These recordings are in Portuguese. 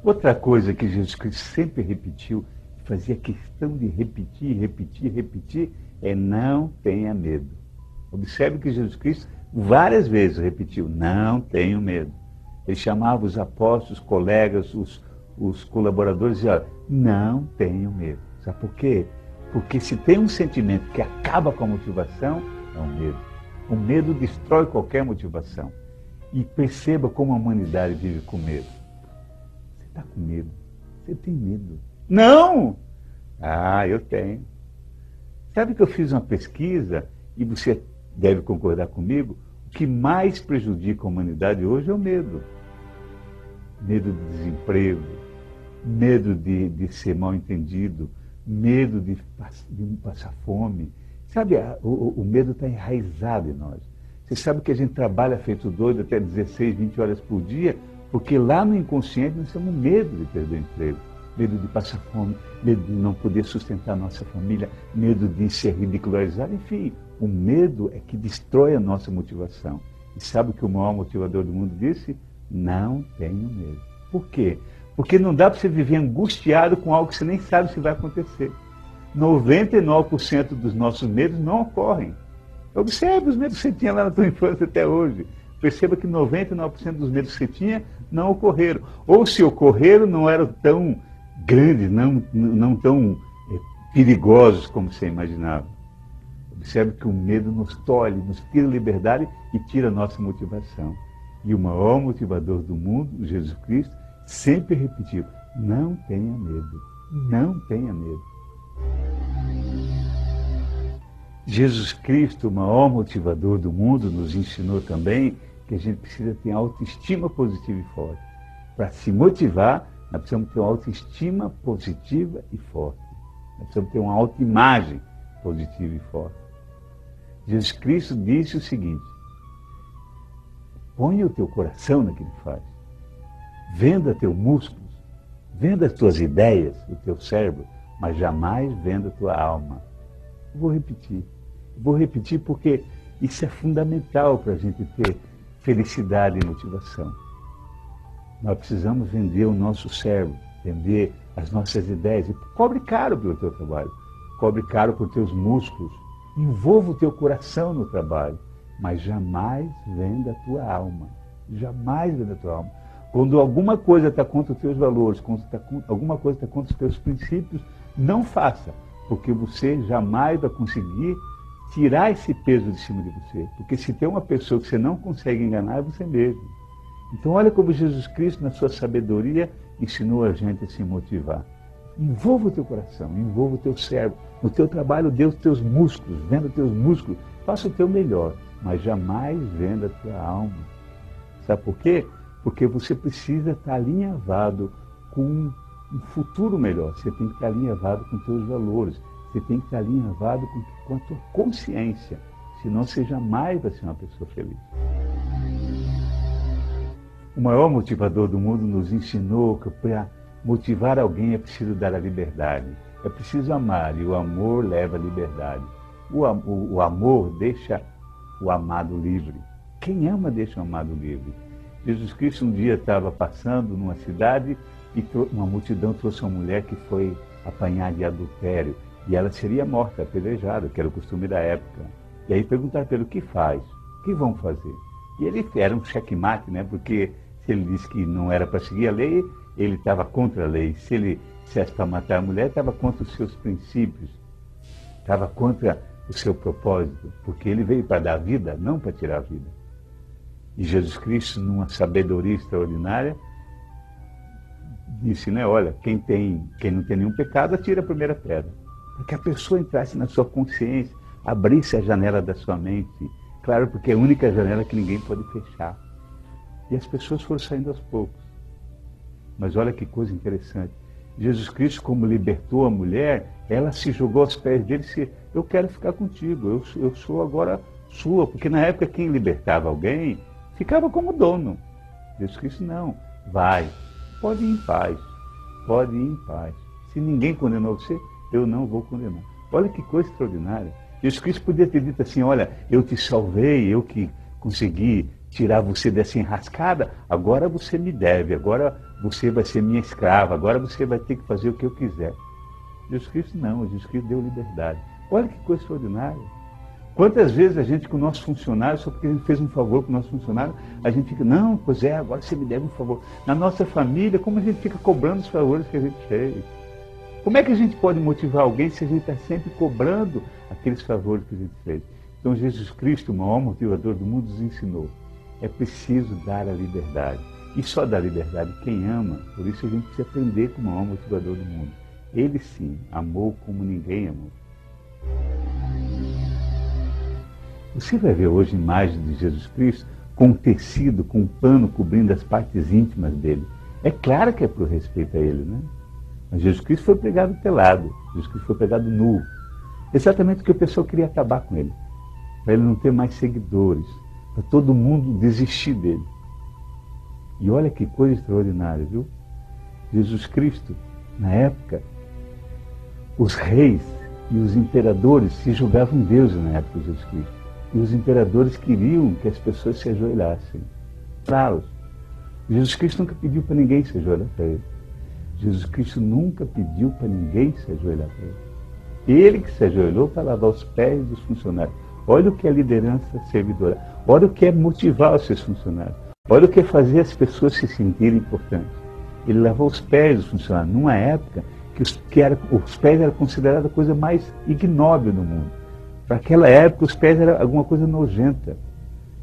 Outra coisa que Jesus Cristo sempre repetiu, fazia questão de repetir, repetir, repetir, é não tenha medo. Observe que Jesus Cristo várias vezes repetiu, não tenho medo. Ele chamava os apóstolos, os colegas, os colaboradores e dizia, não tenho medo. Sabe por quê? Porque se tem um sentimento que acaba com a motivação, é o medo. O medo destrói qualquer motivação. E perceba como a humanidade vive com medo. Você está com medo. Você tem medo. Não! Ah, eu tenho. Sabe que eu fiz uma pesquisa, e você deve concordar comigo, o que mais prejudica a humanidade hoje é o medo. Medo de desemprego, medo de ser mal entendido, medo de passar fome. Sabe, o medo está enraizado em nós. Você sabe que a gente trabalha feito doido até 16, 20 horas por dia, porque lá no inconsciente nós temos medo de perder o emprego, medo de passar fome, medo de não poder sustentar a nossa família, medo de ser ridicularizado, enfim. O medo é que destrói a nossa motivação. E sabe o que o maior motivador do mundo disse? Não tenho medo. Por quê? Porque não dá para você viver angustiado com algo que você nem sabe se vai acontecer. 99% dos nossos medos não ocorrem. Observe os medos que você tinha lá na tua infância até hoje. Perceba que 99% dos medos que você tinha não ocorreram. Ou se ocorreram, não eram tão grandes, não tão perigosos como você imaginava. Observe que o medo nos tolhe, nos tira a liberdade e tira a nossa motivação. E o maior motivador do mundo, Jesus Cristo, sempre repetiu, não tenha medo, não tenha medo. Jesus Cristo, o maior motivador do mundo, nos ensinou também que a gente precisa ter autoestima positiva e forte. Para se motivar, nós precisamos ter uma autoestima positiva e forte. Nós precisamos ter uma autoimagem positiva e forte. Jesus Cristo disse o seguinte, ponha o teu coração naquilo que faz. Venda teus músculos, venda as tuas ideias, o teu cérebro, mas jamais venda a tua alma. Eu vou repetir porque isso é fundamental para a gente ter felicidade e motivação. Nós precisamos vender o nosso cérebro, vender as nossas ideias. E cobre caro pelo teu trabalho, cobre caro por teus músculos, envolva o teu coração no trabalho, mas jamais venda a tua alma. Jamais venda a tua alma. Quando alguma coisa está contra os teus valores, quando alguma coisa está contra os teus princípios, não faça, porque você jamais vai conseguir tirar esse peso de cima de você. Porque se tem uma pessoa que você não consegue enganar, é você mesmo. Então olha como Jesus Cristo, na sua sabedoria, ensinou a gente a se motivar. Envolva o teu coração, envolva o teu cérebro. No teu trabalho, dê os teus músculos, venda os teus músculos, faça o teu melhor, mas jamais venda a tua alma. Sabe por quê? Porque você precisa estar alinhavado com um futuro melhor. Você tem que estar alinhavado com os teus valores. Você tem que estar alinhavado com a tua consciência. Senão você jamais vai ser uma pessoa feliz. O maior motivador do mundo nos ensinou que para motivar alguém é preciso dar a liberdade. É preciso amar e o amor leva a liberdade. O amor deixa o amado livre. Quem ama deixa o amado livre. Jesus Cristo um dia estava passando numa cidade e uma multidão trouxe uma mulher que foi apanhar de adultério e ela seria morta, apedrejada, que era o costume da época. E aí perguntaram para ele o que faz, o que vão fazer? E ele era um checkmate, né? Porque se ele disse que não era para seguir a lei, ele estava contra a lei. Se ele dissesse para matar a mulher, estava contra os seus princípios, estava contra o seu propósito, porque ele veio para dar vida, não para tirar a vida. E Jesus Cristo, numa sabedoria extraordinária, disse, né, olha, quem não tem nenhum pecado, atira a primeira pedra. Para que a pessoa entrasse na sua consciência, abrisse a janela da sua mente. Claro, porque é a única janela que ninguém pode fechar. E as pessoas foram saindo aos poucos. Mas olha que coisa interessante. Jesus Cristo, como libertou a mulher, ela se jogou aos pés dele e disse, eu quero ficar contigo, eu sou agora sua. Porque na época quem libertava alguém ficava como dono. Jesus Cristo não, vai, pode ir em paz, pode ir em paz. Se ninguém condenou você, eu não vou condenar. Olha que coisa extraordinária. Jesus Cristo podia ter dito assim, olha, eu te salvei, eu que consegui tirar você dessa enrascada, agora você me deve, agora você vai ser minha escrava, agora você vai ter que fazer o que eu quiser. Jesus Cristo não, Jesus Cristo deu liberdade. Olha que coisa extraordinária. Quantas vezes a gente com o nosso funcionário, só porque a gente fez um favor para o nosso funcionário, a gente fica, não, pois é, agora você me deve um favor. Na nossa família, como a gente fica cobrando os favores que a gente fez? Como é que a gente pode motivar alguém se a gente está sempre cobrando aqueles favores que a gente fez? Então Jesus Cristo, o maior motivador do mundo, nos ensinou. É preciso dar a liberdade. E só dá liberdade quem ama. Por isso a gente precisa aprender com o maior motivador do mundo. Ele sim, amou como ninguém amou. Você vai ver hoje imagens de Jesus Cristo com um tecido, com um pano cobrindo as partes íntimas dele. É claro que é por respeito a ele, né? Mas Jesus Cristo foi pregado pelado. Jesus Cristo foi pregado nu. Exatamente porque o pessoal queria acabar com ele. Para ele não ter mais seguidores. Para todo mundo desistir dele. E olha que coisa extraordinária, viu? Jesus Cristo, na época, os reis e os imperadores se julgavam deuses na época de Jesus Cristo. E os imperadores queriam que as pessoas se ajoelhassem. Claro. Jesus Cristo nunca pediu para ninguém se ajoelhar para ele. Jesus Cristo nunca pediu para ninguém se ajoelhar para ele. Ele que se ajoelhou para lavar os pés dos funcionários. Olha o que é liderança servidora. Olha o que é motivar os seus funcionários. Olha o que é fazer as pessoas se sentirem importantes. Ele lavou os pés dos funcionários numa época que os pés eram considerados a coisa mais ignóbil do mundo. Para aquela época, os pés eram alguma coisa nojenta.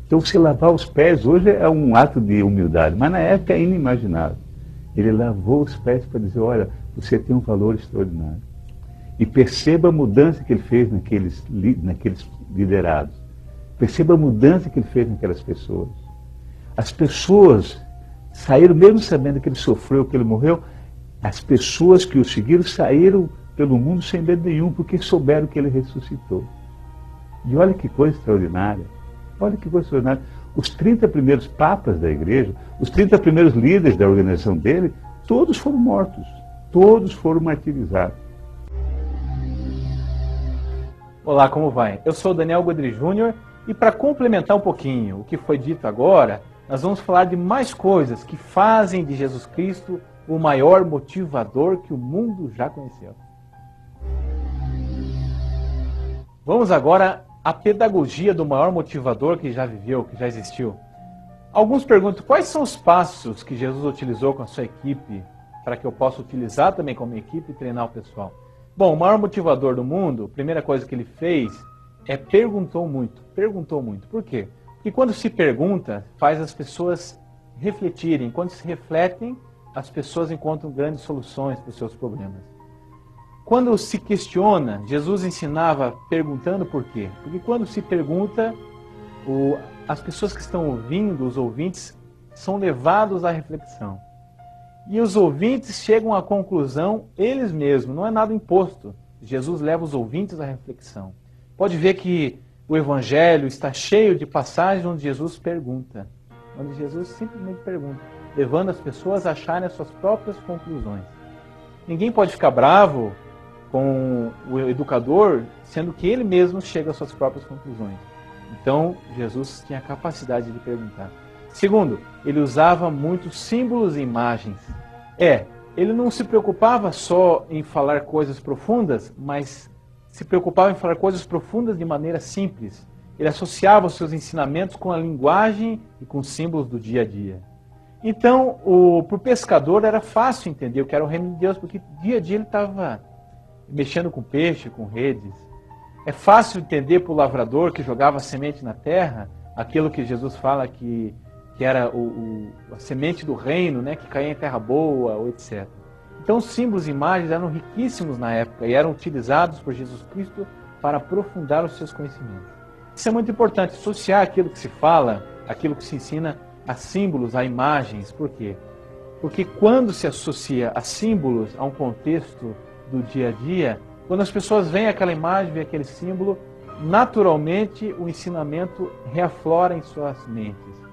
Então, você lavar os pés hoje é um ato de humildade, mas na época é inimaginável. Ele lavou os pés para dizer, olha, você tem um valor extraordinário. E perceba a mudança que ele fez naqueles liderados. Perceba a mudança que ele fez naquelas pessoas. As pessoas saíram, mesmo sabendo que ele sofreu, que ele morreu, as pessoas que o seguiram saíram pelo mundo sem medo nenhum, porque souberam que ele ressuscitou. E olha que coisa extraordinária. Olha que coisa extraordinária. Os 30 primeiros papas da igreja, os 30 primeiros líderes da organização dele, todos foram mortos. Todos foram martirizados. Olá, como vai? Eu sou o Daniel Godri Júnior e para complementar um pouquinho o que foi dito agora, nós vamos falar de mais coisas que fazem de Jesus Cristo o maior motivador que o mundo já conheceu. Vamos agora à pedagogia do maior motivador que já viveu, que já existiu. Alguns perguntam quais são os passos que Jesus utilizou com a sua equipe para que eu possa utilizar também com a minha equipe e treinar o pessoal. Bom, o maior motivador do mundo, a primeira coisa que ele fez é perguntou muito. Perguntou muito. Por quê? Porque quando se pergunta, faz as pessoas refletirem. Quando se refletem, as pessoas encontram grandes soluções para os seus problemas. Quando se questiona, Jesus ensinava perguntando por quê? Porque quando se pergunta, as pessoas que estão ouvindo, os ouvintes, são levados à reflexão. E os ouvintes chegam à conclusão eles mesmos, não é nada imposto. Jesus leva os ouvintes à reflexão. Pode ver que o Evangelho está cheio de passagens onde Jesus pergunta. Onde Jesus simplesmente pergunta, levando as pessoas a acharem as suas próprias conclusões. Ninguém pode ficar bravo com o educador, sendo que ele mesmo chega às suas próprias conclusões. Então, Jesus tinha a capacidade de perguntar. Segundo, ele usava muitos símbolos e imagens. Ele não se preocupava só em falar coisas profundas, mas se preocupava em falar coisas profundas de maneira simples. Ele associava os seus ensinamentos com a linguagem e com os símbolos do dia a dia. Então, para o pescador era fácil entender o que era o reino de Deus, porque dia a dia ele estava mexendo com peixe, com redes. É fácil entender para o lavrador que jogava a semente na terra, aquilo que Jesus fala que era a semente do reino, né, que caía em terra boa, etc. Então os símbolos e imagens eram riquíssimos na época e eram utilizados por Jesus Cristo para aprofundar os seus conhecimentos. Isso é muito importante, associar aquilo que se fala, aquilo que se ensina a símbolos, a imagens. Por quê? Porque quando se associa a símbolos a um contexto do dia a dia, quando as pessoas veem aquela imagem, veem aquele símbolo, naturalmente o ensinamento reaflora em suas mentes.